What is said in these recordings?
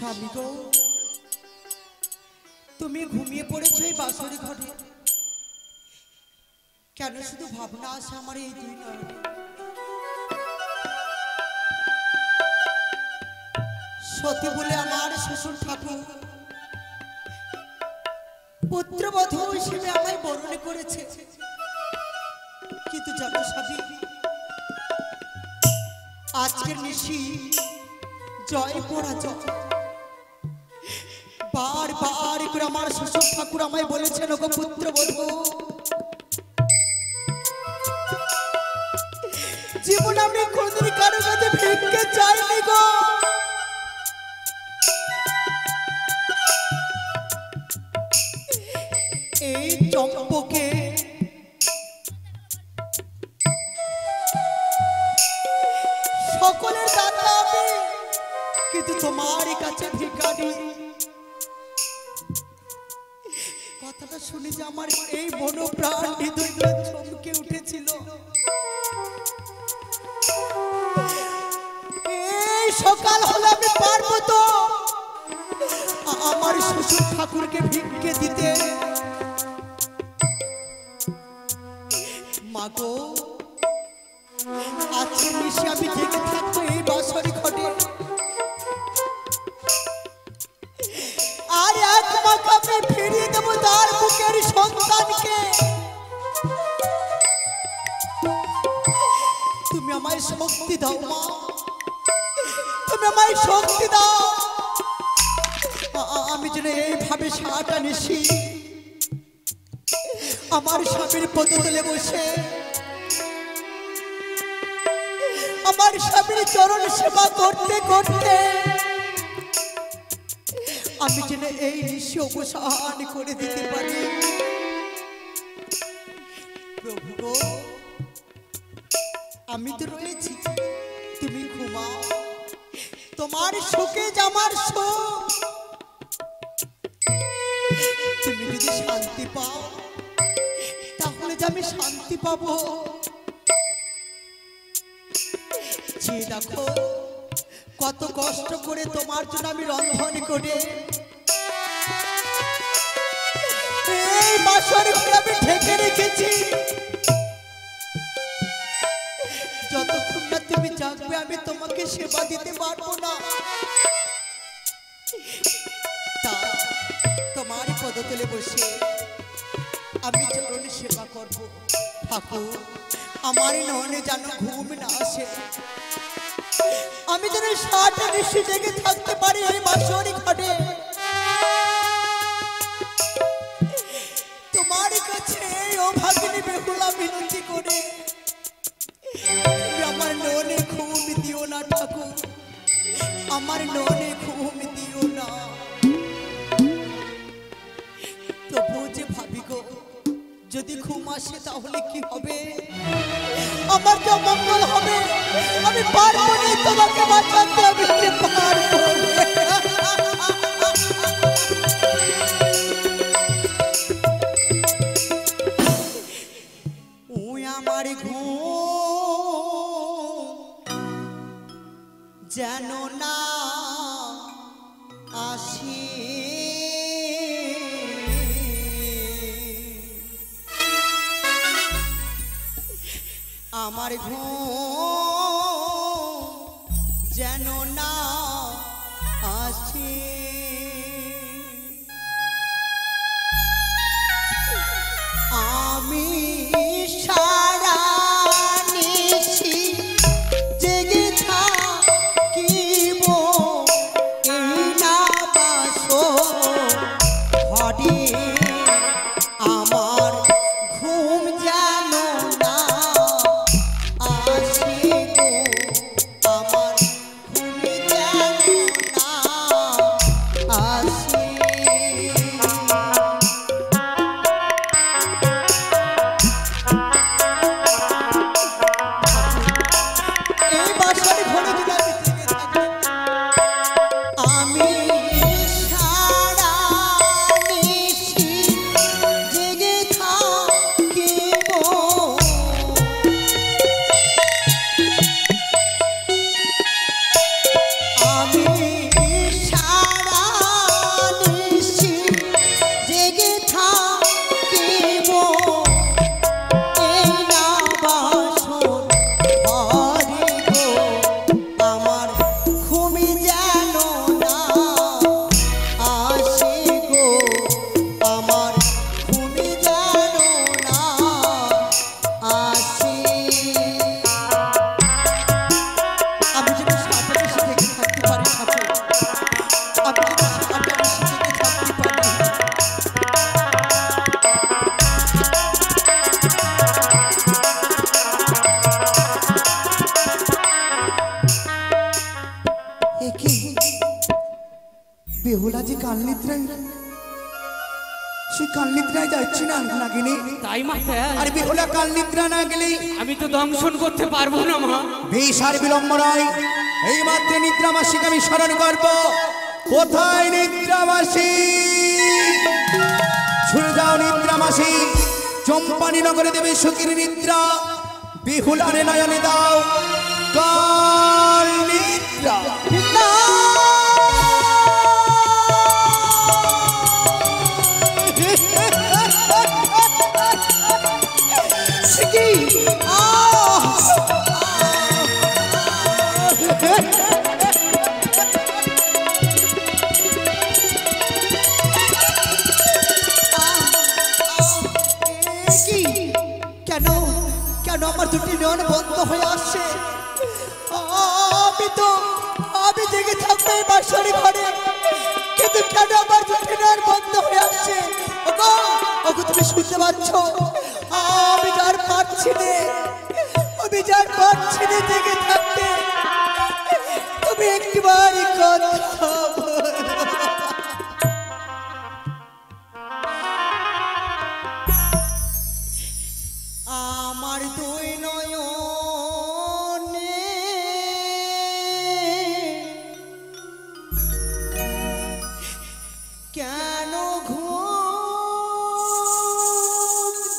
স্বামী গো, তুমি ঘুমিয়ে পড়েছো এই বাসরি ঘরে। কেন শুধু ভাবনা আসে আমার এই দুই নয়নে। সতী বলে আমার শ্বশুর ঠাকুর পুত্রবধূ হিসেবে আমায় বরণ করেছে, কিন্তু জানো স্বামী, আজকের নিশি জয় পরাজয় বারবার করে আমার শ্বশুর ঠাকুর আমায় বলেছেন, ওগো পুত্রবধূ, জীবন আমি কোনদিন কারো কাছে ভিক্ষে চাইনি গো। এই চম্পকে সকলের দাতা আমি, কিন্তু তোমার কাছে ভিখারি। কথাটা শুনে যে আমার এই মন প্রাণ হৃদয় চমকে উঠেছিল। এই সকাল হলে আমি পারবো তো আমার শ্বশুর ঠাকুরকে ভিক্ষে দিতে। মাগো, আজকে নিশে আমি জেগে থাকবো এই বাসরি ঘটে, আর এক মাকে ফিরিয়ে দেবো তার বুকের সন্তানকে। তুমি আমায় শক্তি দাও মা, তুমি আমায় শক্তি দাও, আমি যেন এইভাবে সারাটা নিশি আমার স্বামীর পদতলে বসে আমার স্বামীর চরণ সেবা করতে করতে আমি যেন এই নিশি অবসান করে দিতে পারি। প্রভু গো, আমি তো রয়েছি, তুমি ঘুমাও, তোমার সুখে আমার সুখ। তুমি যদি শান্তি পাও তাহলে যে আমি শান্তি পাবো। যে দেখো কত কষ্ট করে তোমার জন্য আমি রন্ধন করে এই বাসর ঘরে আমি ঢেকে রেখেছি। যতক্ষণ না তুমি জাগবে আমি তোমাকে সেবা দিতে পারবো না। তোমার পদতলে বসে আমি চরণ সেবা করব। ঠাকুর, আমার নয়নে যেন ঘুম না আসে, আমি যেন সারাটা নিশি জেগে থাকতে পারি এই বাসরি ঘাটে। তোমার কাছে ও ভাগিনী বেহুলা বিনতি করে তুমি আমার নয়নে ঘুম দিও না ঠাকুর, আমার নয়নে ঘুম দিও না। তবু যে ভাবি গো, যদি ঘুম আসে তাহলে কি হবে, আমার তো মঙ্গল হবে। আমি পারবো না তোমাকে বাঁচাতে, আমি পারবো। ওই আমার ঘুম যেন না আসে, আমার ঘুম যেন না আসে। আমি সারা নিশি জেগে থাকিব এই না বাসর ঘরে, আমার ঘুম যেন না আসে গো, আমার ঘুম যেন না আসে। একি বেহুলা যে কাল নিদ্রায় সে কাল নিদ্রায় যাচ্ছে না নাগিনী তাই মা আর বেহুলা কাল নিদ্রা না গেলে আমি তো দংশন করতে পারবো না মা বেশ আর বিলম্ব নয় এই মাত্র নিদ্রা মাসিকে আমি স্মরণ করব কোথায় নিদ্রা মাসি ছুড়ে যাও নিদ্রা মাসি চম্পানি নগরে দেবে সুখীর নিদ্রা বেহুলারে নয়নে দাও কাল নিদ্রা কেন কেন আমার দুটি নয়ন বন্ধ হয়ে আসছে আমি জেগে থাকবো এই বাসরি ঘরে কিন্তু কেন আমার দুটি নয়ন বন্ধ হয়ে আসছে ওগো ওগো তুমি শুনতে পাচ্ছ আমি যার পারছি না জেগে থাকতে তুমি একটিবারই কথা আমার দুই নয়নে কেন ঘুম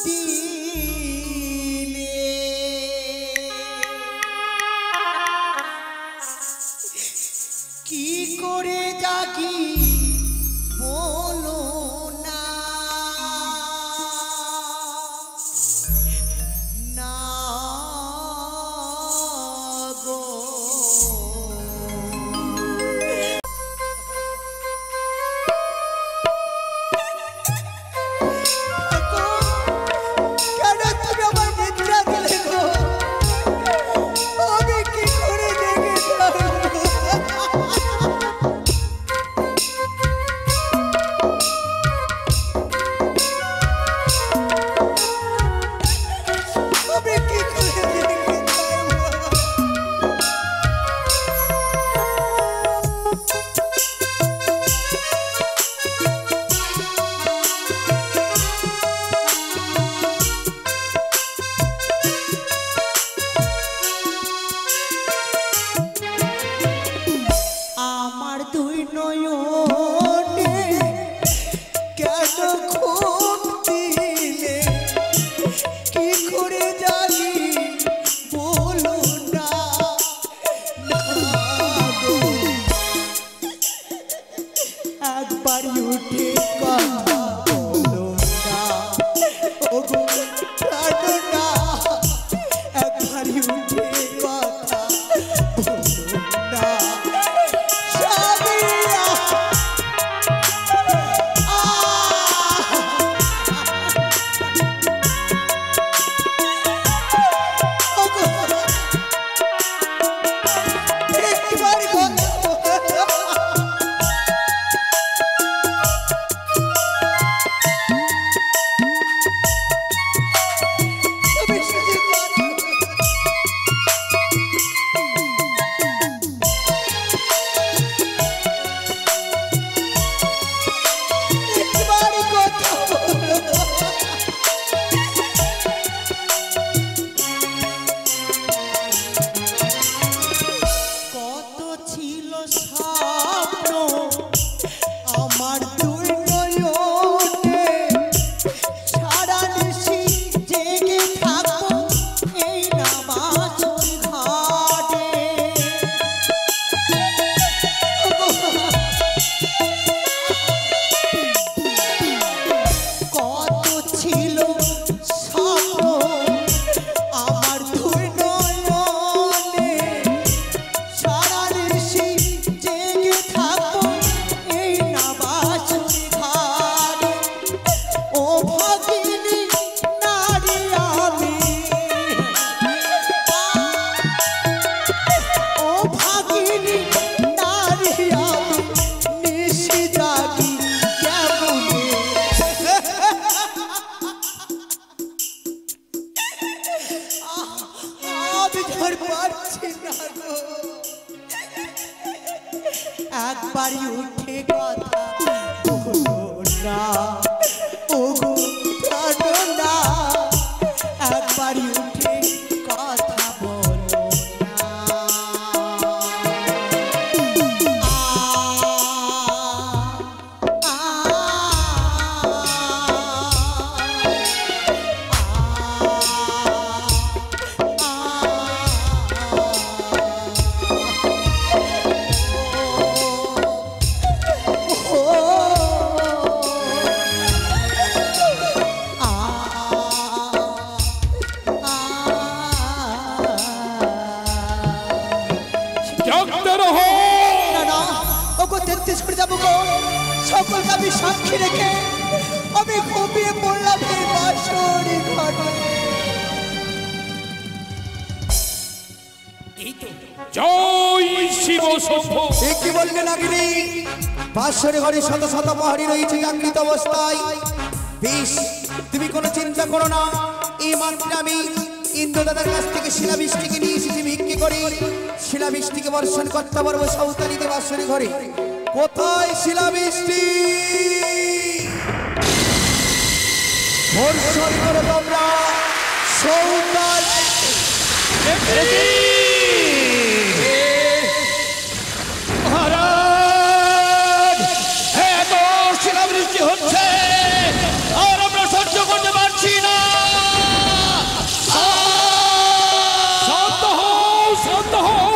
দিলে কি করে জাগি বলো না একবারই উঠে কথা বলো না, ওগো ছাড়ো না, একবারই উঠে কথা বলো না। সকলকে আমি সাক্ষী রেখে আমি ঘুমিয়ে পড়লাম এই বাসরি ঘরে। জয় শিব শম্ভু। কি বলবে নাগিনী? বাসরি ঘরে শত শত প্রহরী রয়েছে জাগৃত অবস্থায়। বেশ, তুমি কোনো চিন্তা করো না। এই মাত্র আমি ইন্দ্রদাদার কাছ থেকে শিলাবৃষ্টিকে নিয়ে এসেছি ভিক্ষে করে। শিলাবৃষ্টিকে বর্ষণ করতে পারবো সাঁওতালিতে বাসরি ঘরে। কোথায় শিলাবৃষ্টি? বর্ষণ করো তোমরা সাঁওতাল। মহারাজ, এত শিলাবৃষ্টি হচ্ছে আর আমরা সহ্য করতে পারছি না। শান্ত হও, শান্ত হও।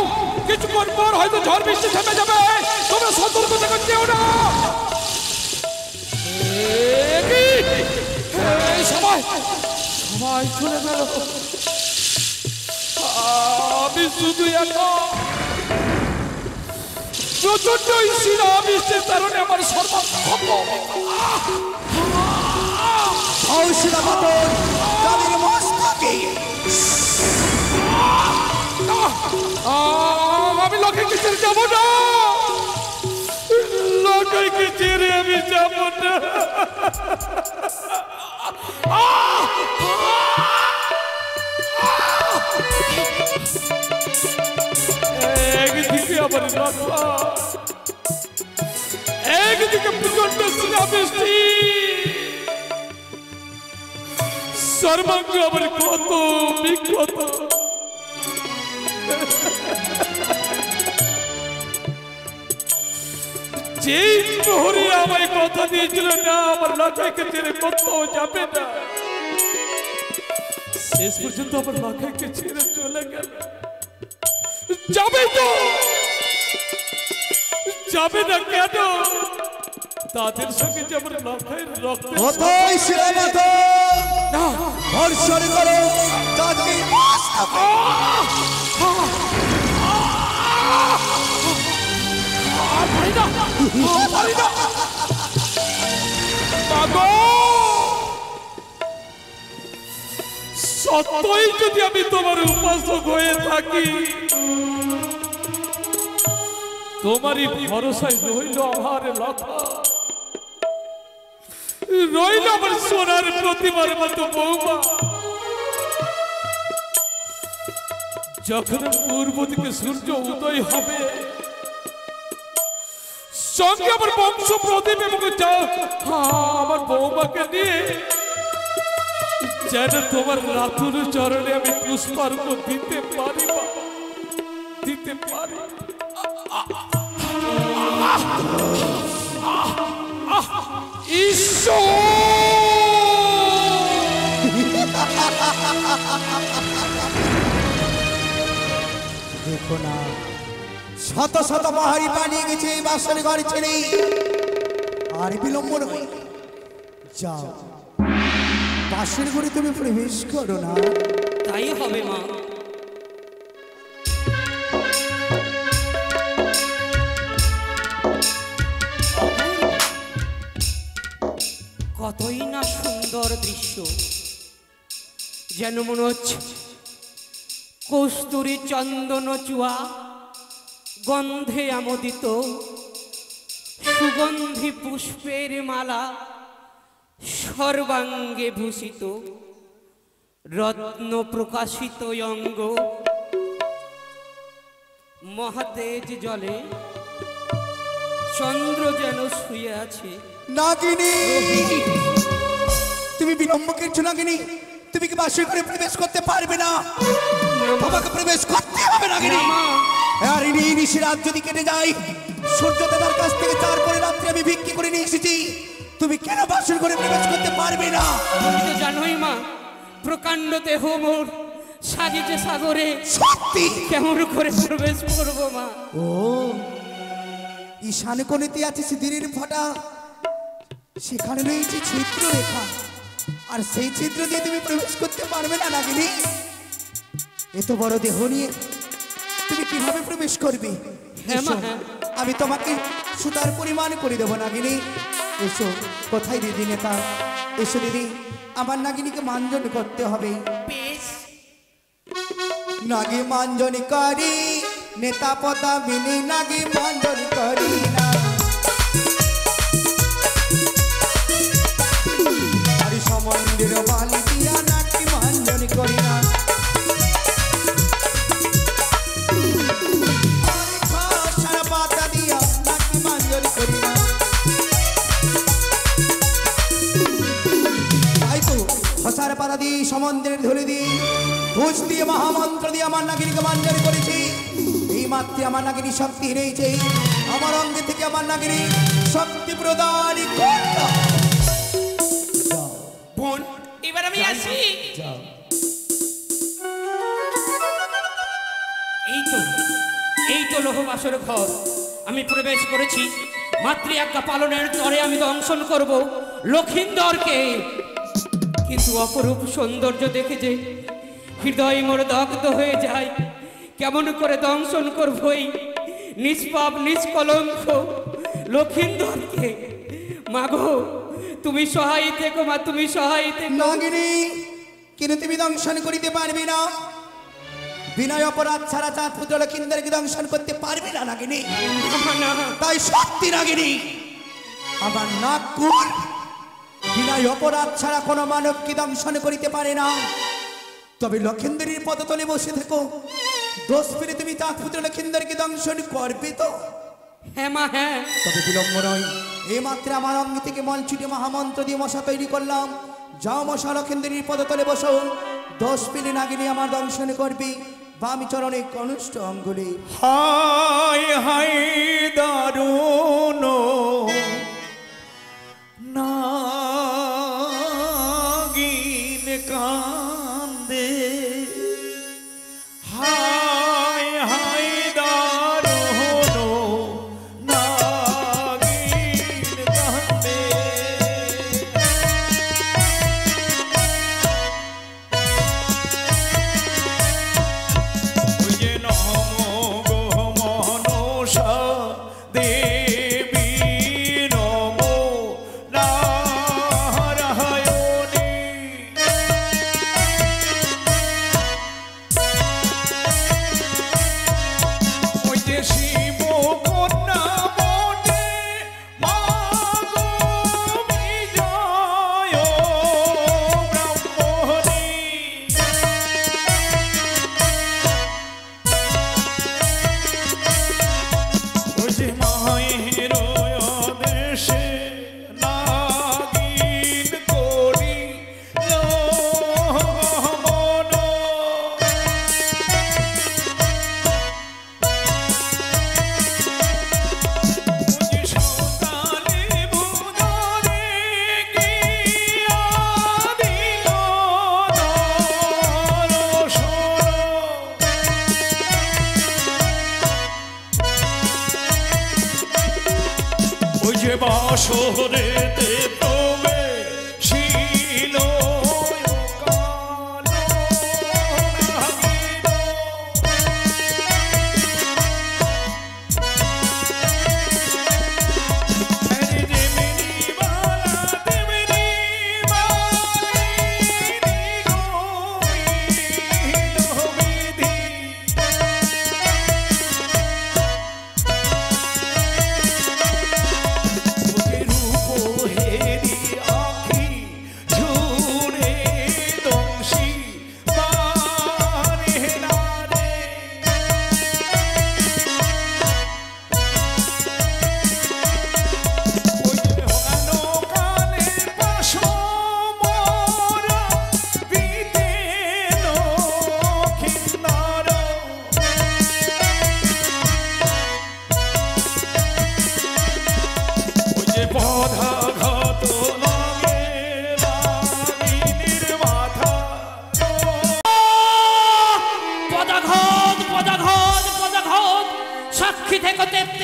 কিছুক্ষণ পর হয়তো ঝড় বৃষ্টি থেমে যাবে। তোমরা সতর্ক থেকে যেও না। সবাই সবাই চলে গেল। আমি শুধু একা। প্রচন্ড শিলাবৃষ্টির কারণে আমার সর্বক্ষত। আমি লোকেকে ছেড়ে যাবো না, লোকেকে ছেড়ে আমি যাবো না। একদিকে আমার রাখা, একদিকে প্রচন্ড শিলাবৃষ্টি, সর্বাঙ্গ আমার কত বিক্ষত। যেই প্রহরী আমায় কথা দিয়েছিল না আমার লাখাইকে ছেড়ে কোথাও যাবে না, শেষ পর্যন্ত আমার লাখাইকে ছেড়ে চলে গেল। যাবে তো যাবে না কেন? তাদের সঙ্গে যে আমার লাখাইয়ের রক্ত। কোথায় শিলানাথ? না, বর্ষণ করো তাকে। সত্যই যদি আমি তোমার উপাসক হয়ে থাকি, তোমারই ভরসায় রইল আমার লক্ষ্য, রইল আমার সোনার প্রতিমার মতো বৌমা। যখন পূর্ব দিকে সূর্য উদয় হবে, সঙ্গে আমার বংশ প্রদীপ এবং আমার বৌমাকে নিয়ে যেন তোমার রাতুর চরণে আমি পুষ্পার্ঘ দিতে পারি, দিতে পারি। ঈশ্বর, দেখো না, শত শত পাহাড়ি পালিয়ে গেছে এই বাসরি ঘরে ছেড়ে। আর বিলম্ব নয়, যাও বাসরি ঘরে তুমি প্রবেশ করো না। তাই হবে মা। কতই না সুন্দর দৃশ্য, যেন মনে হচ্ছে কস্তুরী চন্দন চুয়া গন্ধে আমোদিত, সুগন্ধি পুষ্পের মালা সর্বাঙ্গে ভূষিত, রত্ন প্রকাশিত অঙ্গ, মহাতেজ জলে চন্দ্র যেন শুয়ে আছে। নাগিনী, তুমি বিলম্ব করছো নাগিনী। তুমি কি বাসর ঘরে প্রবেশ করতে পারবে না? বাবাকে প্রবেশ করতে হবে নাগিনী। আর এই নিশিরাত যদি কেটে যায়, সূর্য দাদার কাছ থেকে তারপরে রাত্রে আমি ভিক্ষি করে নিয়ে এসেছি, তুমি কেন বাসর ঘরে প্রবেশ করতে পারবে না? তুমি তো জানোই মা, প্রকাণ্ড দেহ মোর সাজিছে সাগরে, সত্যি কেমন করে প্রবেশ করবো মা? ও ঈশান কোণেতে আছে সিঁদুরের ফোঁটা, সেখানে রয়েছে ছিদ্র রেখা, আর সেই ছিদ্র দিয়ে তুমি প্রবেশ করতে পারবে না নাগিনী। এত বড় দেহ নিয়ে তুমি কিভাবে প্রবেশ করবে? হ্যাঁ মা, এসো, হ্যাঁ। আমি তোমাকে সুতার পরিমাণ করে দেবো নাগিনী। এসো। কোথায় দিদি নেতা? এসো দিদি, আমার নাগিনীকে মানজন করতে হবে। বেশ। নাগি মানজনি করি নেতা পদা বিনি, নাগি মানজনি করি না। হরি সমন্দির বালি দিয়া নাকি মানজনি করি না। হরি খসার পাতা দিয়া নাকি মানজনি করি না। তাই তো খসার পাতা দিয়ে সমন্দিরের ধরে দিয়ে ঘুষ দিয়ে মহামন্ত্র দিয়ে আমার নাগিনীকে মাঞ্জনি করেছি। এই মাত্রে আমার নাগিনী শক্তি হেরেছে, আমার অঙ্গে থেকে আমার নাগিনী শক্তি প্রদান করো। বোন, এবার আমি আসি। এই তো লোহ বাসর ঘর, আমি প্রবেশ করেছি। মাতৃ আজ্ঞা পালনের তরে আমি দংশন করব লক্ষিন্দরকে। কিন্তু অপরূপ সৌন্দর্য দেখে যে হৃদয় মোর দগ্ধ হয়ে যায়। কেমন করে দংশন করবই নিষ্পাপ নিষ্কলঙ্ক লক্ষিন্দরকে? মাগো, তুমি সহায় থেকো মা, তুমি সহায় থেকো। নাগিনী, কিন্তু তুমি দংশন করিতে পারবে না। বিনয় অপরাধ ছাড়া চাঁদ পুত্র লক্ষিন্দরকে দংশন করতে পারবে না নাগিনী। না, তাই সত্যি নাগিনী, আমার নাগকুল বিনয় অপরাধ ছাড়া কোনো মানবকে দংশন করিতে পারে না। তবে লক্ষিন্দরীর পদতলে বসে থেকো, দোষ ফিরে তুমি চাঁদ পুত্র লক্ষিন্দরকে দংশন করবে তো? হ্যাঁ মা, হ্যাঁ। তবে বিলম্ব নয়, এই মাত্রে আমার অঙ্গ থেকে মল ছুটে মহামন্ত্র দিয়ে মশা তৈরি করলাম। যাও মশা, লক্ষিন্দরীর পদতলে বসো। দোষ ফিরে নাগিনী আমার দংশন করবে বামি চরণে কনিষ্ঠ অঙ্গুলে। হায় হায় দারুণ নাগিন কান্দে, হায় হায় দারুণ নাগিন কান্দে। ওই যে নম গো মনসা দেবী, নম নারায়ণী। ওই যে শিব কন্যা বটে মা গো বিজয় ব্রাহ্মণী। ওই যে মায়ের দেশে নাগিন করি মন। ওই যে সকালে বুধরে গিয়া দিল দর্শন। ওই যে বাসরেতে প্রবে শিল রূপ হেরি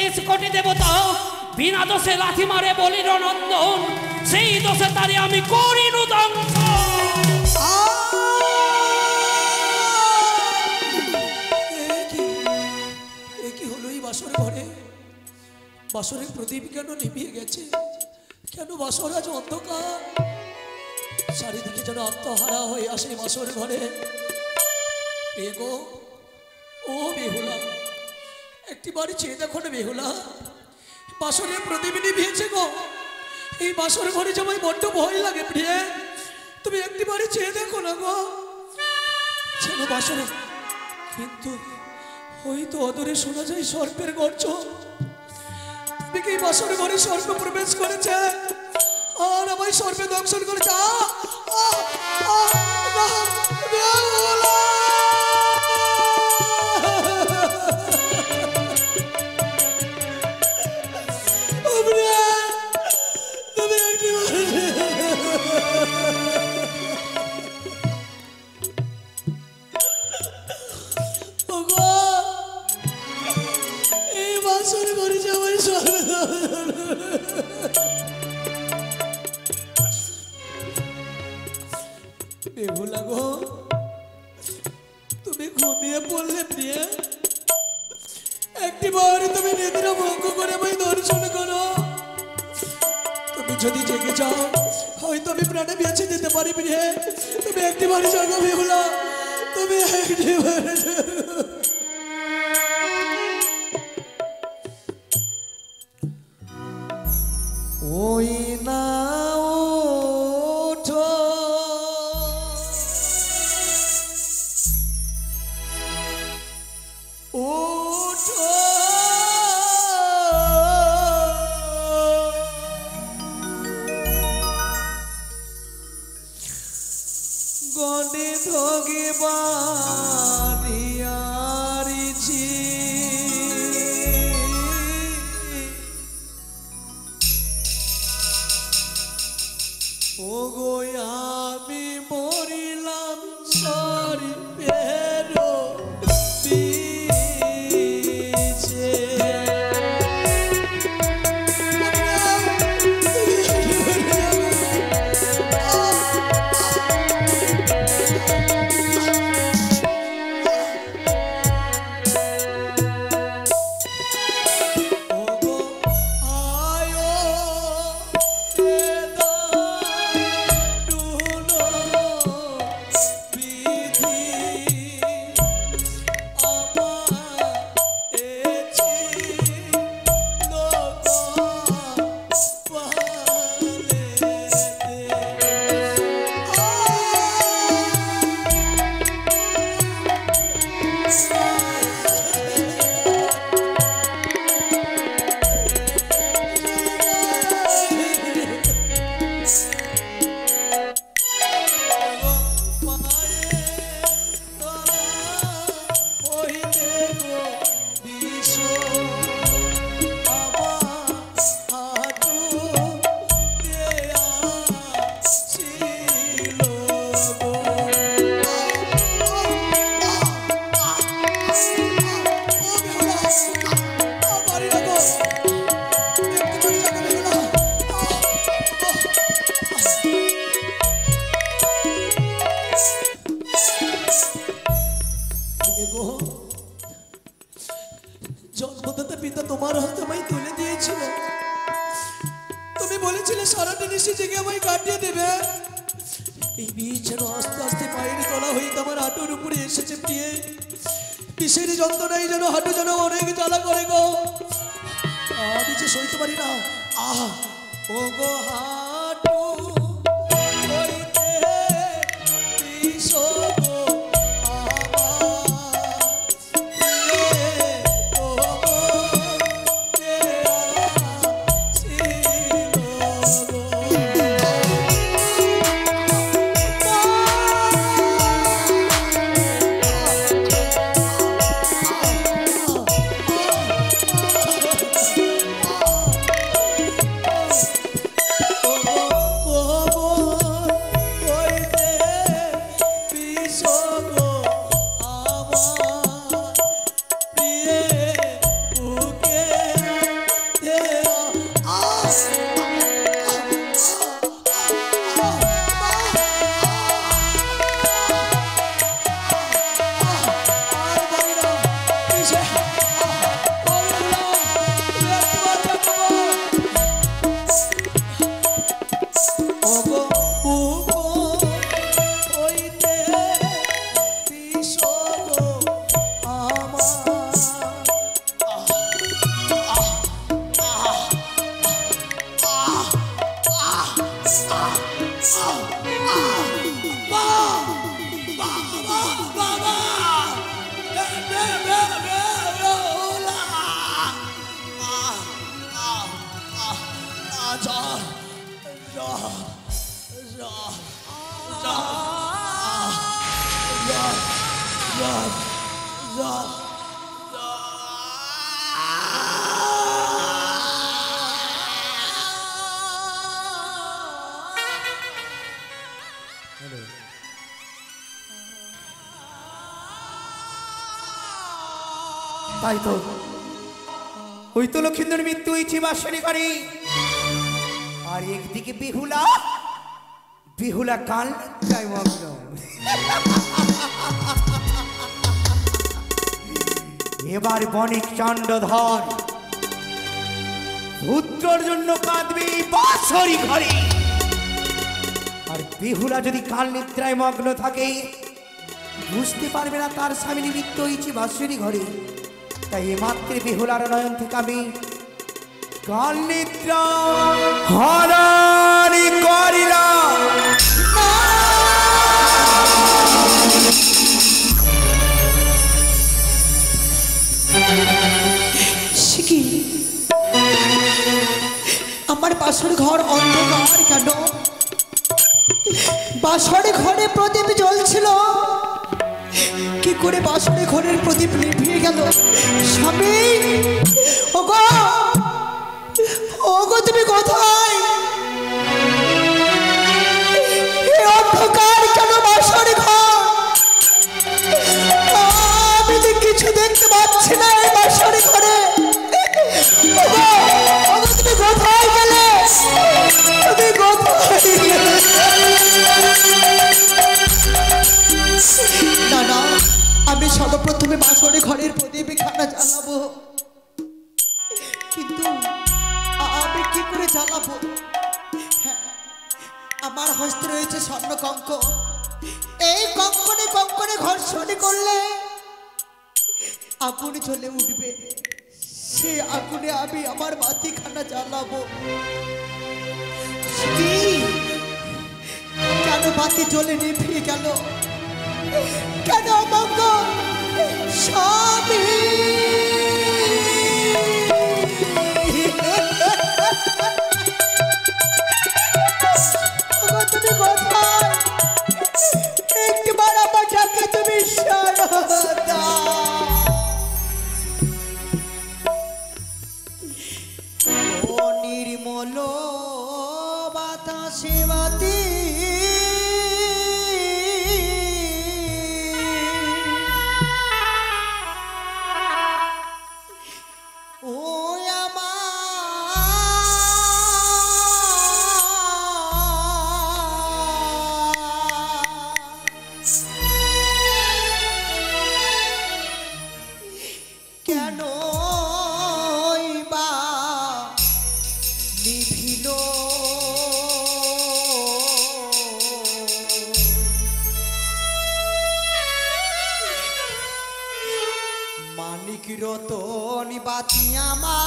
তেত্রিশ কোটি দেবতা বিনা দোষে লাথি মারে বলির নন্দন, সেই দোষে তারে আমি করিনু দংশন। কি হলো এই বাসর ঘরে? বাসরের প্রদীপ কেন নিভিয়ে গেছে? কেন বাসর আজ অন্ধকার? চারিদিকে যেন আত্মহারা হয়ে আসে বাসর ঘরে। এগো ও বেহুলা, একটি বাড়ি চেয়ে দেখো না বেহুলা, বাসরের প্রদীপ নিভিয়েছে গো। এই বাসর ঘরে যাওয়াই বড্ড ভয় লাগে প্রিয়ে, তুমি একটি বাড়ি চেয়ে দেখো না গো। চলো বাসরে, কিন্তু ওই তো অদূরে শোনা যায় সর্পের গর্জন। তুমি কি বাসর ঘরে সর্প প্রবেশ করেছে আর আমায় সর্পে দংশন করেছে? বেহুলা গো, তুমি ঘুমিয়ে পড়লে প্রিয়া, একটিবার তুমি নিদ্রা ভঙ্গ করে আমায় দর্শন করো। তুমি যদি জেগে যাও হয়তো আমি প্রাণে বেঁচে যেতে পারি প্রিয়া। তুমি একটিবার জাগো বেহুলা, তুমি একটিবার ওই না ওঠো, ওঠো গনে ধগে বাড়িয়ারিছি, ওগো আমি মরিলাম সর্পের বিছে। জন্মদাতা পিতা তোমার হাতে আমায় তুলে দিয়েছিল, তুমি বলেছিলে সারাটা নিশি জেগে আমায় কাটিয়ে দেবে। এই বীজ যেন আস্তে আস্তে পায়ের তলা হয়ে আমার হাঁটুর উপরে এসেছে প্রিয়ে। বিষের যন্ত্রণায় যেন হাঁটু যেন অনেক জ্বালা করে গো, আমি যে সইতে পারি না। আহা ও গো হাঁটু হইতে বিষ গো তাই তো ওই তো লক্ষিন্দর মৃত্যু হয়েছে বাঁশরি ঘরে। আর একদিকে বিহুলা বিহুলা কাল নিদ্রায় মগ্ন। এবার বণিক চন্দ্রধর পুত্রর জন্য কাঁদবে বাঁশরি ঘরে। আর বিহুলা যদি কাল নিদ্রায় মগ্ন থাকে বুঝতে পারবে না তার স্বামী মৃত্যু হয়েছে বাঁশরি ঘরে। তাই এ মাত্রে বিহুলার নয়ন থেকে আমি কাল নিদ্রা হরণি করিলাম। শিখি আমার বাসর ঘর অন্ধকার কেন? বাসর ঘরে প্রদীপ জ্বলছিল, কি করে বাসরে ঘরের প্রদীপ নিভিয়ে গেল? স্বামী, ওগো ওগো তুমি কোথায়? এই অন্ধকার কেন বাসর ঘর? আমি তো কিছু দেখতে পাচ্ছি না এই বাসর ঘরে। ওগো ওগো তুমি কোথায় গেলে? তুমি কোথায় গেলে? না না, আমি সর্বপ্রথমে বাসরে ঘরের প্রদীপ খানা জ্বালাবো, কিন্তু আমি কি করে জ্বালাবো? হ্যাঁ, আমার হস্তে রয়েছে স্বর্ণ কঙ্ক। এই কঙ্কনে কঙ্কনে ঘর্ষণ করলে আগুন জ্বলে উঠবে, সে আগুনে আমি আমার বাতি খানা জ্বালাবো। কেন বাতি জ্বলে নিভিয়ে গেল? কেন মঙ্গ স্বামী? তুমি কোথায়? একবার আমার ডাকে তুমি সাড়া দাও। ও নির্মল বাতাসে বাতি রতন বাতি আমার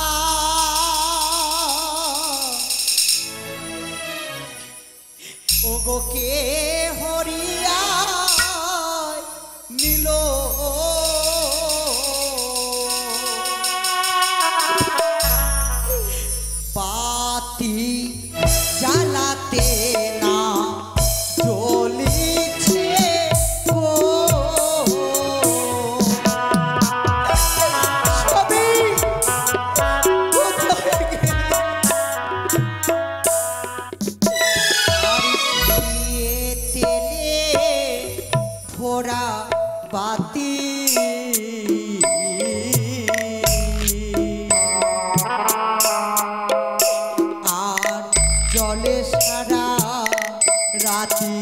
ওগো কে হরিয়া নীল বাতি জ্বালাতে না জ্বলিছে গো। বাতি আর জলে সারা রাতি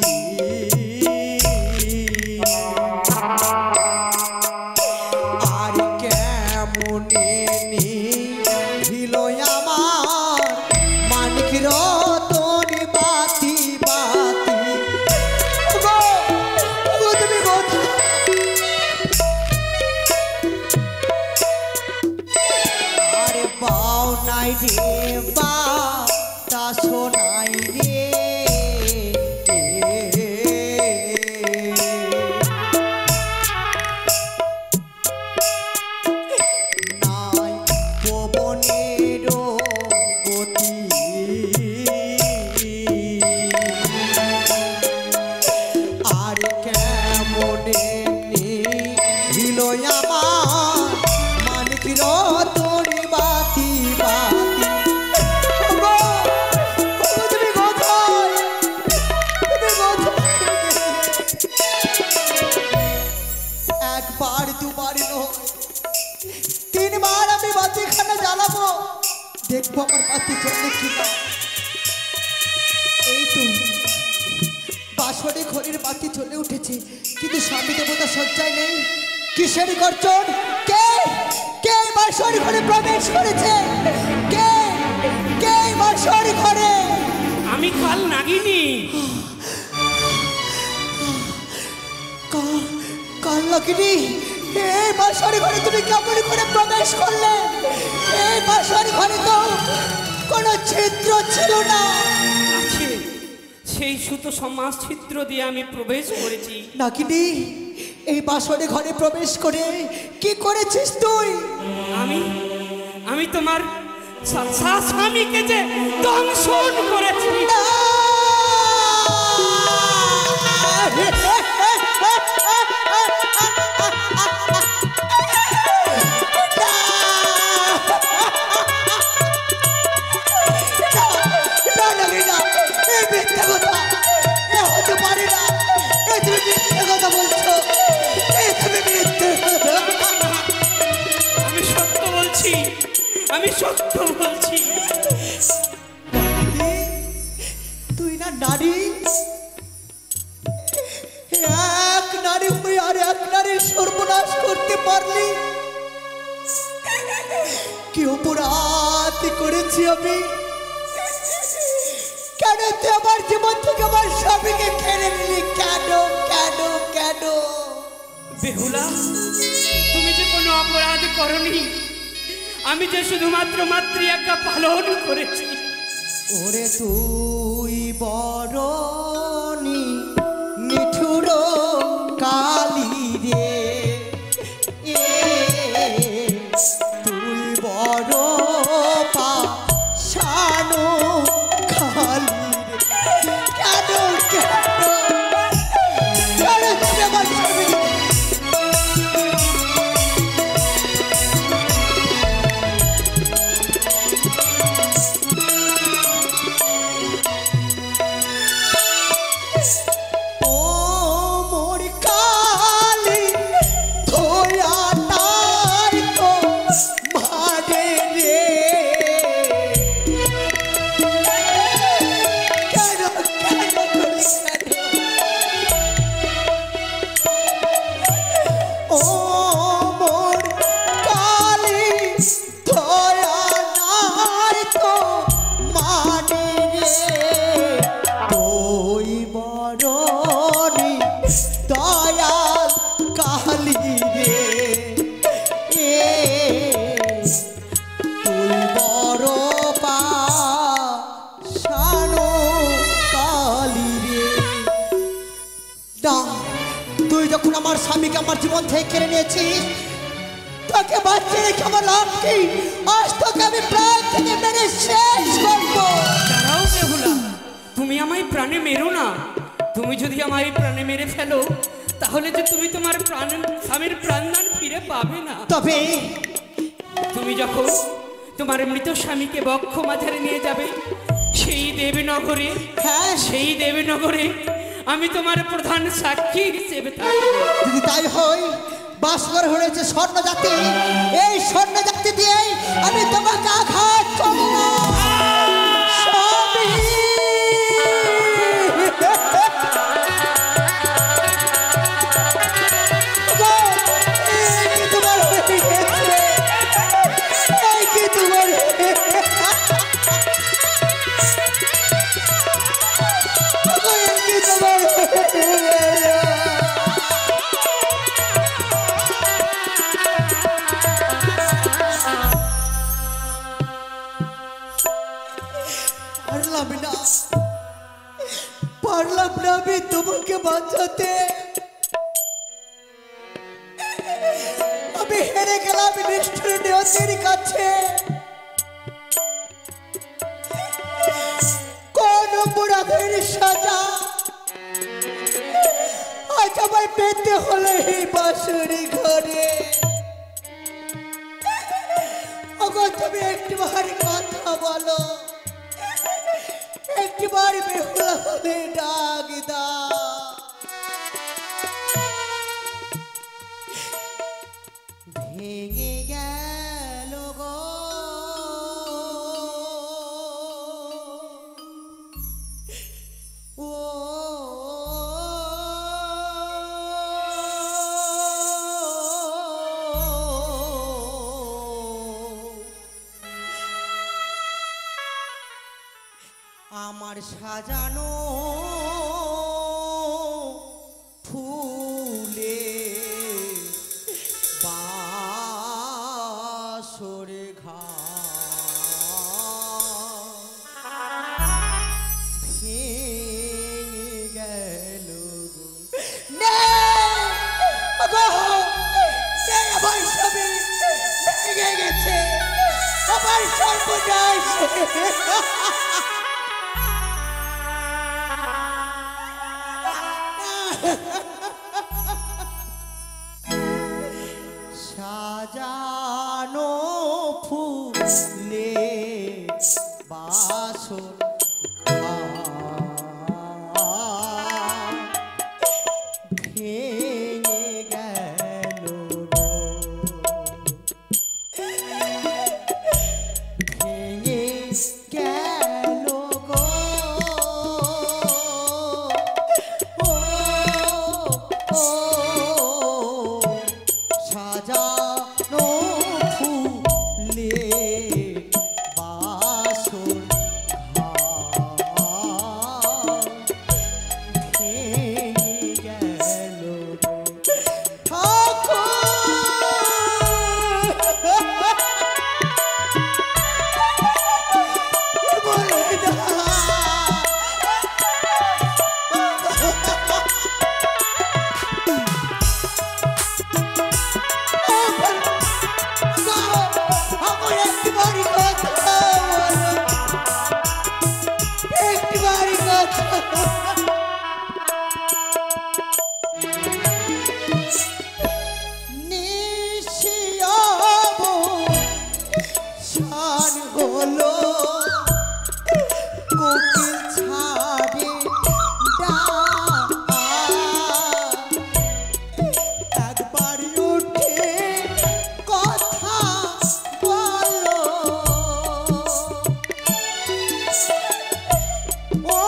আর কেমনে নিভিল আমার মানিক রতন বাতি বাতি। নাই রে বা তা শোনাই রে দেখবো আমার বাতি জ্বলে কিনা। এই তো বাসরে ঘরের বাতি জ্বলে উঠেছে, কিন্তু স্বামী দেবতা সজ্জায় নেই। কিসের গর্জন? কে কে বাসর ঘরে প্রবেশ করেছে? কে কে বাসর ঘরে? আমি কাল নাগিনি। কাল নাগিনি? এই বাসর ঘরে তুমি কেমন করে প্রবেশ করলে? এই বাসর ঘরে তো কোনো ছিদ্র ছিল না। আছে, সেই সুতো সমাজ ছিদ্র দিয়ে আমি প্রবেশ করেছি। নাগিনি, এই বাসরে ঘরে প্রবেশ করে কি করেছিস তুই? আমি তোমার স্বামীকে যে দংশন করেছি। আমি সত্য বলছি। তুই না নারী, এক নারী হয়ে আর এক নারীর সর্বনাশ করতে পারলি? কি অপরাধ করেছি আমি? কেন তুই আমার জীবন থেকে আমার স্বামীকে কেড়ে নিলি? কেন কেন কেন? বেহুলা, তুমি যে কোনো অপরাধ করনি, আমি যে শুধুমাত্র মাতৃআজ্ঞা পালন করেছি। ওরে তুই বড় নিঠুর কালী রে, তুই বড় পাষাণ কালী রে। কেন কেন কেন তুই আমার স্বামীকে? আমার স্বামীকে আমার জীবন থেকে কেড়ে নিয়েছিস, তাকে বাঁচিয়ে রেখে আমার লাভ কি? আজ তোকে আমি প্রাণ থেকে মেরে শেষ করবো। দাঁড়াও বেহুলা, তুমি আমায় প্রাণে মেরো না। তুমি যদি আমায় প্রাণে মেরে ফেলো, তাহলে যে তুমি তোমার স্বামীর প্রাণদান ফিরে পাবে না। তবে তুমি যখন তোমার মৃত স্বামীকে বক্ষ মাঝারে নিয়ে যাবে সেই দেবীনগরে, হ্যাঁ সেই দেবীনগরে আমি তোমার প্রধান সাক্ষী হিসেবে থাকবো। যদি তাই হয়, বাসর হয়েছে স্বর্ণ জাতি, এই স্বর্ণ জাতি দিয়ে আমি তোমাকে আঘাত করব। স্বামী তোমার পারলাম না আমি তোমাকে বাঁচাতে। আমি হেরে গেলাম নিষ্ঠুর নিয়তির কাছে। কোন অপরাধের সাজা আজ আমায় পেতে হলে এই বাঁশরি ঘরে। অগো তুমি একটিবার কথা বলো, একটিবার বেহুলা হলে ডাক দাও। ভেঙে গেল গো আমার সাজানো ফুলে বাসরে ভেঙে গেল আমার সবই ভেঙে গেছে, আমার সর্বনাশ। সাজানো ফুলে বাসর ভেঙে গেল, ভেঙে গেল গো ও ও সাজানো ফুলে বাসর ভেঙে গেল হলো কোকিল ছাড়ে একবার উঠে কথা বলো ও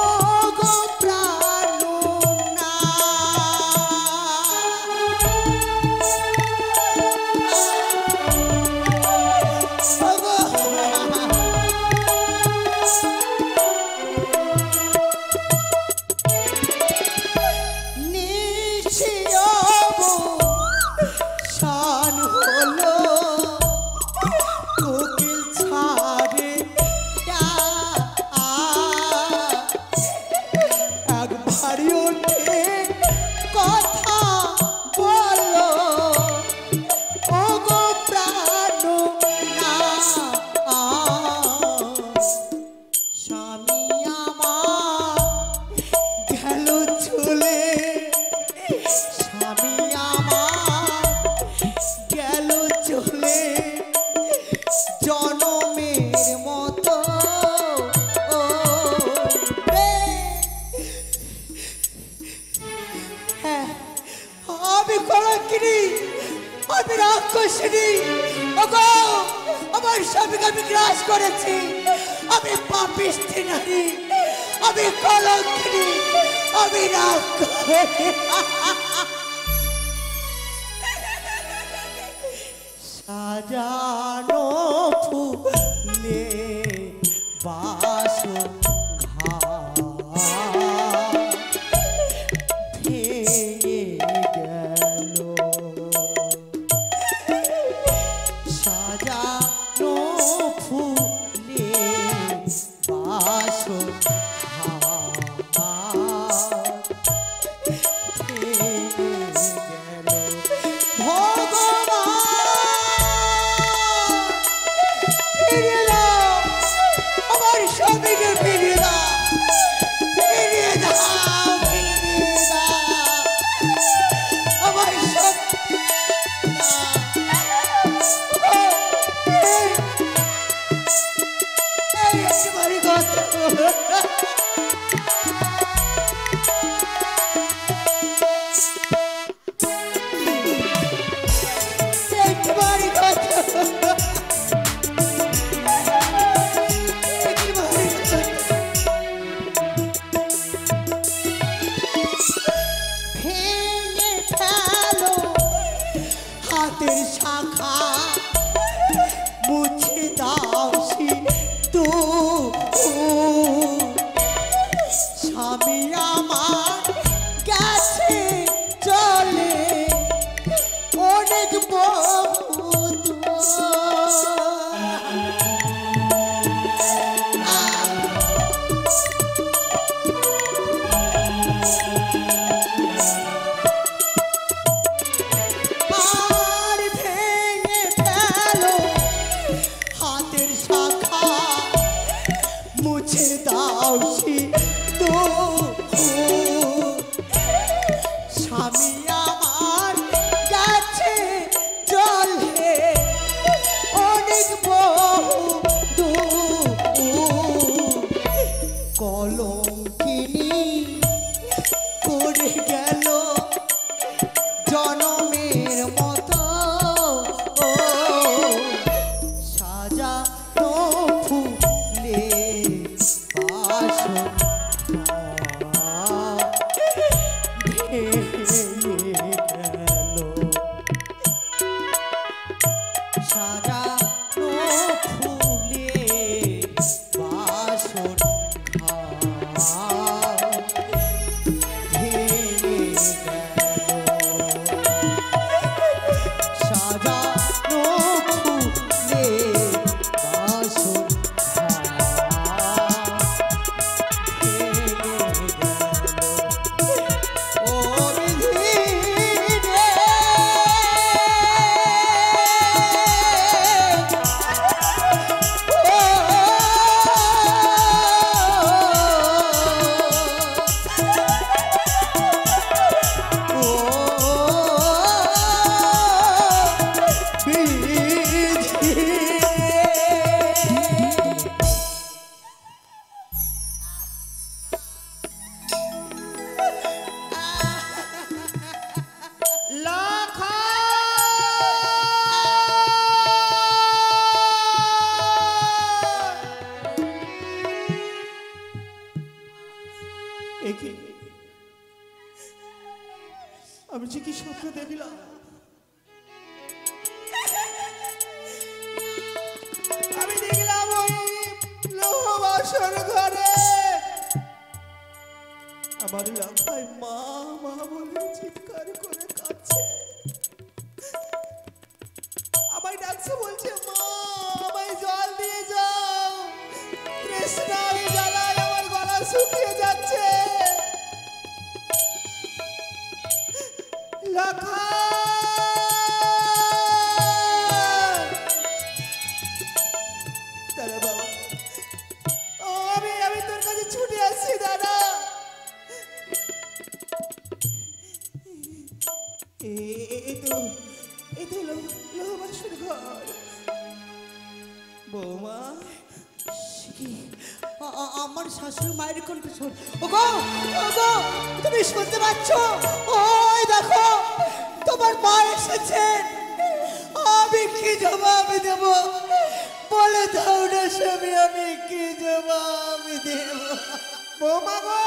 গো প্রাণনা শান হলো কোকিল ছাড়ে একবার উঠে কথা বলো ও গো প্রাণনা স্বামী আমার গেল চলে, স্বামী আমার গেল চলে জনমের মতো হ্যাঁ আমি কলঙ্কিনী, আমি রাক্ষসিনী। ওগো আমার স্বামীকে আমি গ্রাস করেছি, আমি পাপিষ্ঠী নারী, আমি কলঙ্কিনী, আমি রাক্ষসী। সাজানো ফুলে বাসর ভেঙে গেল, সাজানো ফুলে বাসর কিসের দাওসি দুঃখ স্বামী আমার গেছে জলে অনেক বহু কলঙ্কিনী করে গেল জনমের মতো সাজানো ফুলে বাসনা ভেঙে গেল সাজানো ফুলে বাসনা আমি যে কি স্বপ্ন দেখলাম আমি দেখলাম ওই লোহবাসর ঘরে আমার লাফায় মা মা বলে চিৎকার করে কাঁদছে আমায় ডাকছে বলছে মা আমায় জল দিয়ে যাও তৃষ্ণায় জ্বালায় আমার গলা শুকিয়ে যাচ্ছে দাদা বাবা আমি তোর কাছে ছুটে আসছি দাদা এই তো লোহবাসর ঘর বৌমা আমার শাশুড়ি মায়ের কণ্ঠস্বর ওগো ওগো তুমি শুনতে পাচ্ছ ওই দেখো তোমার মা এসেছেন আমি কি জবাব দেব বলে দাও না স্বামী আমি কি জবাব দেব বৌমা গো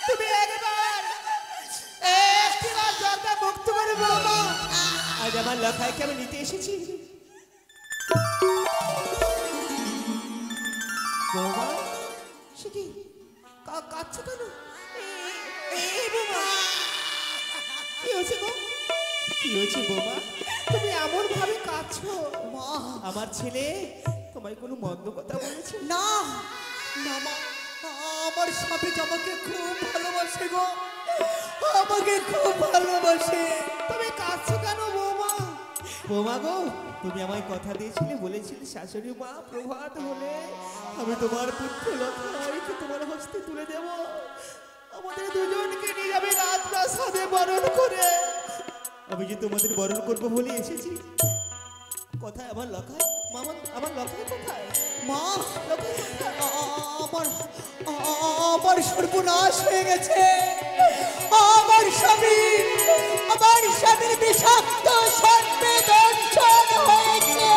তুমি একবার দরজা মুক্ত করে বৌমা আজ আমার লখাইকে আমি নিতে এসেছি বৌমা সে কি কাঁদছো কেন কি হয়েছে গো কি হয়েছে বৌমা তুমি এমন ভাবে কাঁদছো মা আমার ছেলে তোমায় কোনো মন্দ কথা বলেছে না না মা আমার স্বামী আমাকে খুব ভালোবাসে গো আমাকে খুব ভালোবাসে তুমি কাঁদছো কেন বৌমা বৌমা গো তুমি আমায় কথা দিয়েছিলে বলেছিলে শাশুড়ি মা প্রভাত হলে আমি তোমার পুত্র লখাইকে তোমার হস্তে তুলে দেব আমাদের দুজনকে নিয়ে যাবে রাজপ্রাসাদে বরণ করে আমি যে তোমাদের বরণ করবো বলে এসেছি কোথায় আমার লখাই মামা আমার লখাই কোথায় মা লখাই আমার সর্বনাশ হয়ে গেছে আমার স্বামীর বিষাক্ত সর্পে দংশন হয়েছে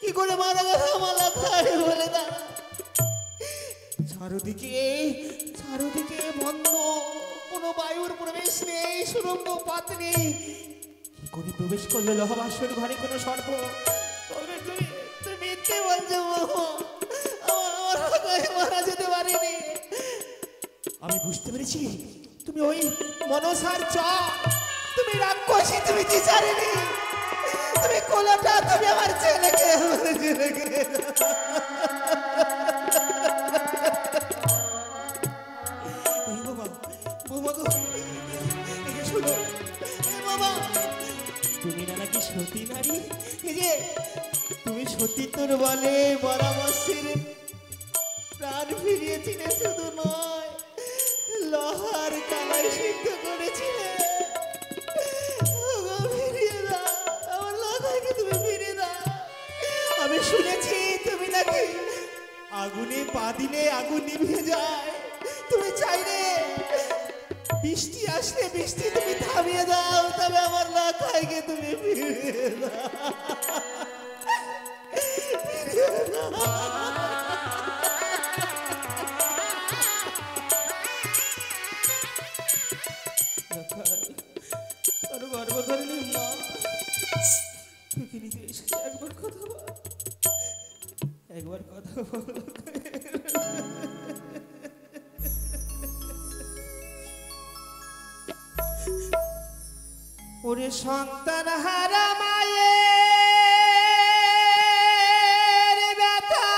কি করে মারা গেল আমার লখাই বলে না চারদিকে বন্ধ কোনো বায়ুর প্রবেশ নেই সুরঙ্গ পথ নেই কি করে প্রবেশ করলো লোহবাসর ঘরে কোনো সর্প তুমি মিথ্যে বলছো আমার বুঝতে পেরেছি তুমি ওই মনসার চ তুমি রাক্ষসী তুমি বিচারিনি তুমি কোলাটা তুমি আমার ছেলেকে তুমি না নাকি সতী নারী এই যে তুমি সতী তোর বলে পরামর্শের প্রাণ ফিরিয়েছিলে শুধু নয় লোহার কালাই সিদ্ধ করেছিলে ফিরিয়ে দাও আমার লোহাকে তুমি ফিরিয়ে দাও আমি শুনেছি তুমি নাকি আগুনে পা দিলে আগুন নিভে যায় তুমি চাইলে বৃষ্টি আসলে বৃষ্টি তুমি থামিয়ে দাও তবে আমার লোহাকে তুমি ফিরিয়ে দাও গর্ভধারিণী মা পৃথিবীতে এসেছে একবার কথা বল একবার কথা বল ওরে সন্তান হারা মায়ের ব্যথা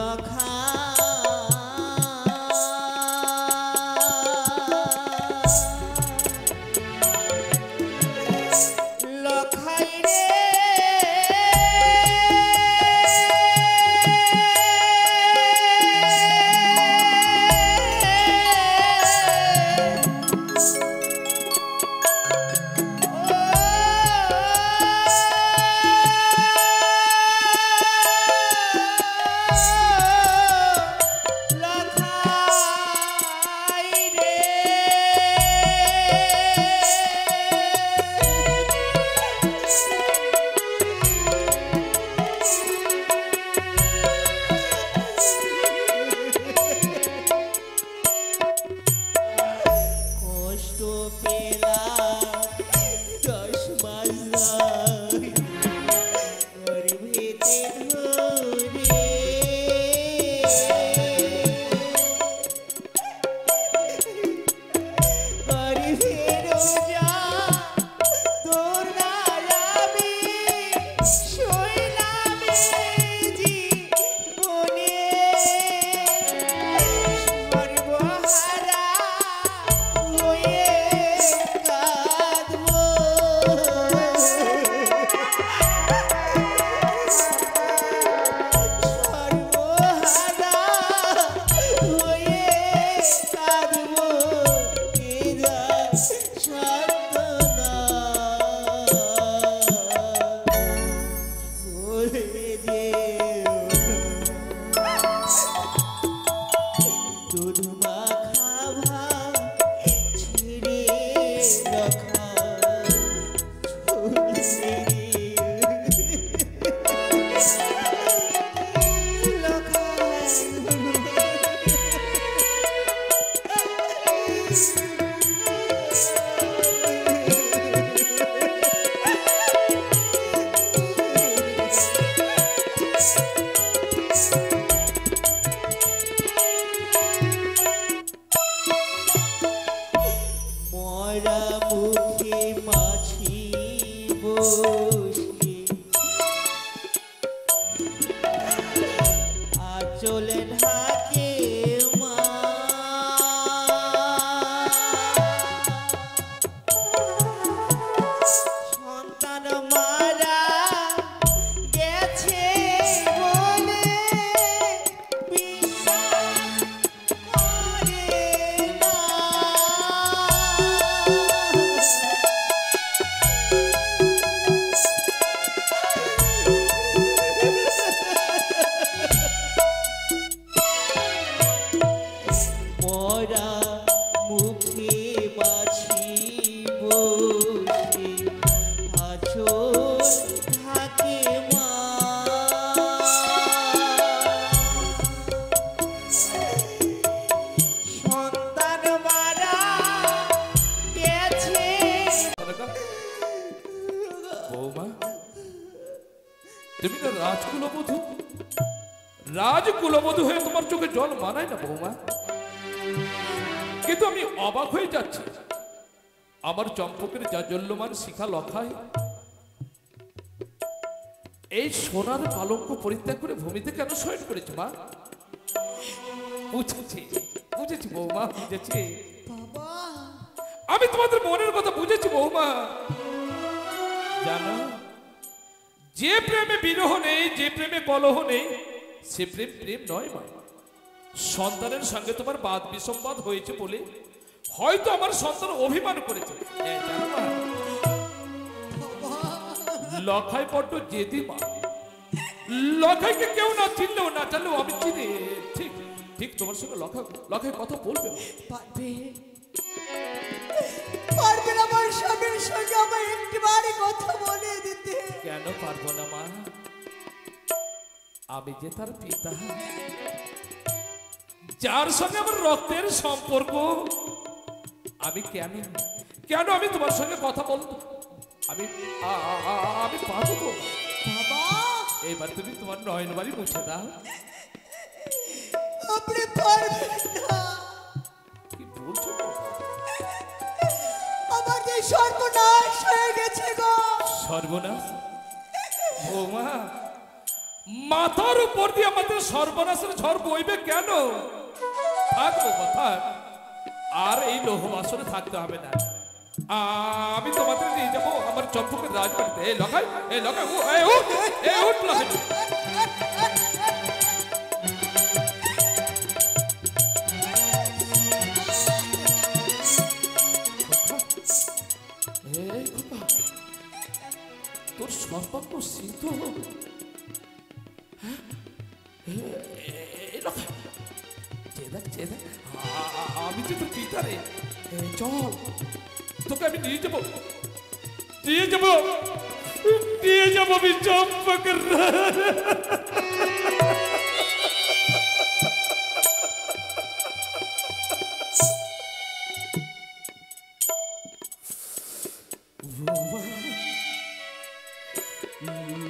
লখা লখাই রে রাজকুলবধূ হয়ে তোমার চোখে জল মানায় না বৌমা, কিন্তু আমি অবাক হয়ে যাচ্ছি আমার চম্পকের জাজ্বল্যমান শিখা লখায় এই সোনার পালঙ্ক পরিত্যাগ করে ভূমিতে কেন শয়ন করেছে মা? বুঝেছি বুঝেছি বৌমা, বুঝেছি। আমি তোমাদের মনের কথা বুঝেছি বৌমা। জানো, যে প্রেমে বিরহ নেই, যে প্রেমে কলহ নেই, সে প্রেম প্রেম নয় মা। সন্তানের সঙ্গে তোমার বাদ বিসম্বাদ হয়েছে বলে হয়তো আমার সন্তান অভিমান করেছে। জানো মা, লখাই বড্ড জেদি মা। লখাইকে কেউ না চিনলেও না জানলেও আমি চিনি। ঠিক ঠিক তোমার সঙ্গে লখাই কথা বলবে। পারবেন আমার স্বামীর সঙ্গে আমার একটিবারই কথা বলে দিতে? কেন পারবো না মা? আমি যে তার পিতা, যার সঙ্গে আমার রক্তের সম্পর্ক। আমি কেন কেন আমি তোমার সঙ্গে কথা বলবো? আমি আমি পারবো বাবা। এবার তুমি তোমার নয়নবাড়ি মুছে দাও। আপনি পারবেন না। কি বলছো? আমার যে সর্বনাশ হয়ে গেছে গো। সর্বনাশ? বৌমা, মাথার উপর দিয়ে আমাদের সর্বনাশের ঝড় বইবে কেন? থাকবো থাক, আর এই লৌহ বাসরে থাকতে হবে না। আমি তোমাদের নিয়ে যাবো আমার চম্পকের রাজবাড়িতে। এই লখাই, এই লখাই, উঠ লখাই। তোর সর্বাঙ্গ সিদ্ধ, আমি যে তোর পিতা রে। চল, তোকে আমি নিয়ে যাবো আমি চম্পকের।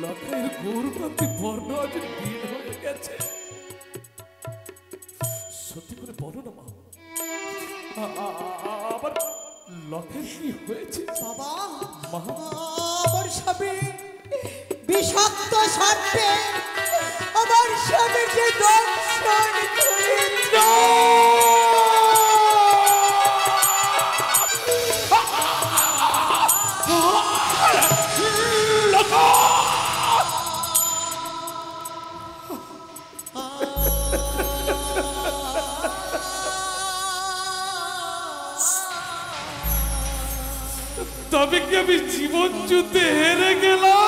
লখাইয়ের গৌরকান্তি বর্ণ আজ দিন হয়ে গেছে। সত্যি করে বলো না মা, আবার লখাইয়ের কি হয়েছে? বাবা, মা, আমার স্বামী বিষাক্ত সাপে আমার স্বামীকে দর্শন করেছে। তবে কি আমি জীবন যুদ্ধে হেরে গেলাম?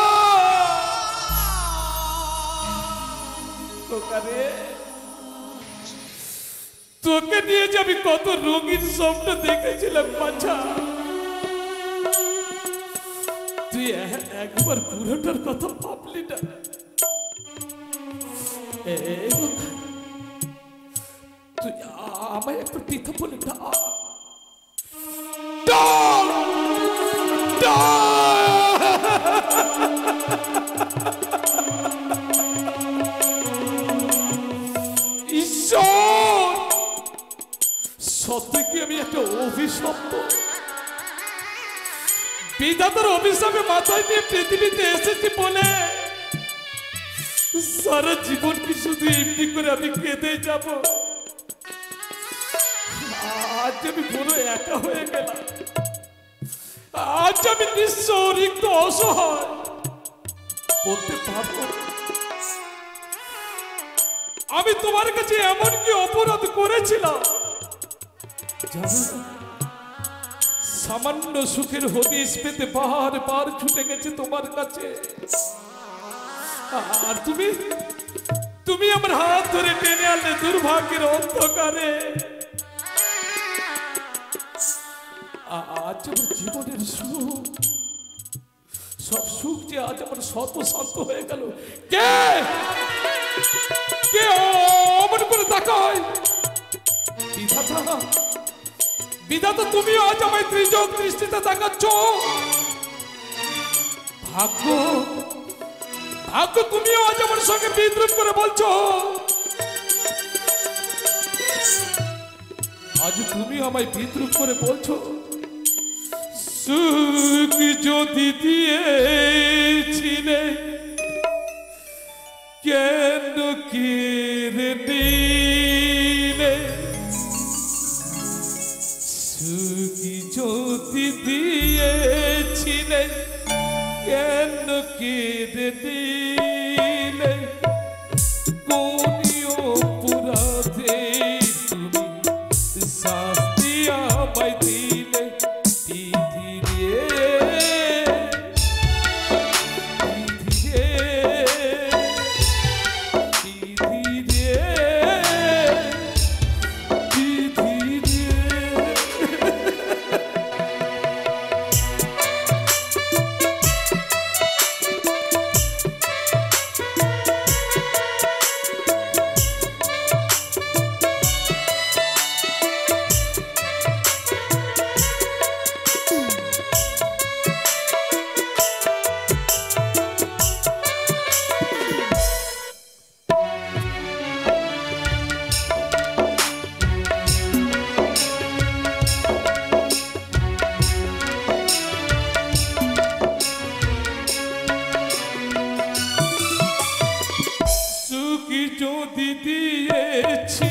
তোকে নিয়ে যে আমি কত রঙিন স্বপ্ন দেখেছিলাম বাছা, তুই একবার পুরোটার কথা ভাবলি না। তুই আমায় একটু পিঠা বলে ঈশ্বর, সত্যি কি আমি একটা অভিশপ্ত? বিধাতার অভিশাপে মাথায় নিয়ে পৃথিবীতে এসেছি বলে সারা জীবন কি শুধু এমনি করে আমি কেঁদে যাব? আজ আমি বড় একা হয়ে গেলাম। আজ আমি নিঃস্ব, রিক্ত, অসহায়। বলতে পারবো আমি তোমার কাছে এমন কি অপরাধ করেছিলাম? সামান্য সুখের হদিস পেতে বারবার ছুটে গেছে তোমার কাছে, আর তুমি আমার হাত ধরে টেনে আনলে দুর্ভাগ্যের অন্ধকারে। আজ আমার জীবনের সুখ, সব সুখ যে আজ আমার সর্বশান্ত হয়ে গেল। কে কে অমন করে তাকায়? বিধাতা, বিধাতা, তুমি আজ আমায় ত্রিজোক দৃষ্টিতে তাকাচ্ছ। ভাগ্য, ভাগ্য, তুমিও আজ আমার সঙ্গে বিদ্রুপ করে বলছো। আজ তুমি আমায় বিদ্রুপ করে বলছো সুখ যদি দিয়েছিলে কেন কেড়ে নিলে? সুখ যদি দিয়েছিলে কেন কেড়ে নিলে? কোন অপরাধে তুমি শাস্তি আমায় দিলে? যদি দিয়েছি